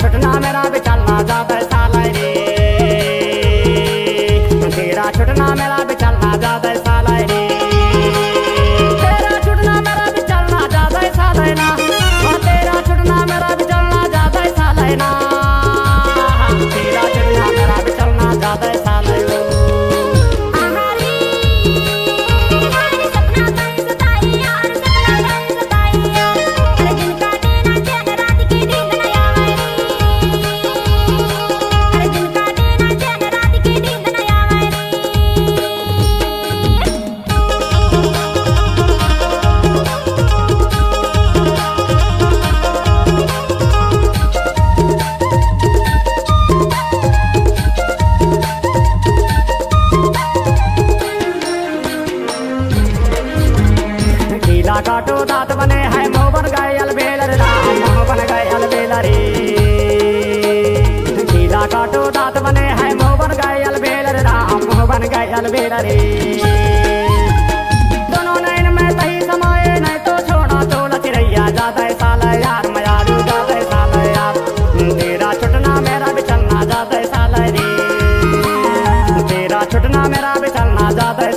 छुटना मेरा भी चलना ज्यादा साल रे, तेरा छुटना मेरा भी चलना ज्यादा साल रे, तेरा छुटना मेरा भी चलना ज्यादा साल है ना, तेरा छुटना मेरा भी चलना ज्यादा साल है ना, तेरा छुटना मेरा भी चलना ज्यादा साल है। काटो दांत बने है मुँह बन गए अलबेल रे, मुँह बन गए अलबेल रे, गीला काटो दांत बने है मुँह बन गए अलबेल रे, मुँह बन गए अलबेल रे, दोनों नैन में तही समाये नहीं तो छोड़ा तो लचरैया ज्यादा साल यार मयारू ज्यादा साल यार, तेरा छुटना मेरा भी चलना ज्यादा साल रे, तेरा छुटना मेरा भी चलना ज्यादा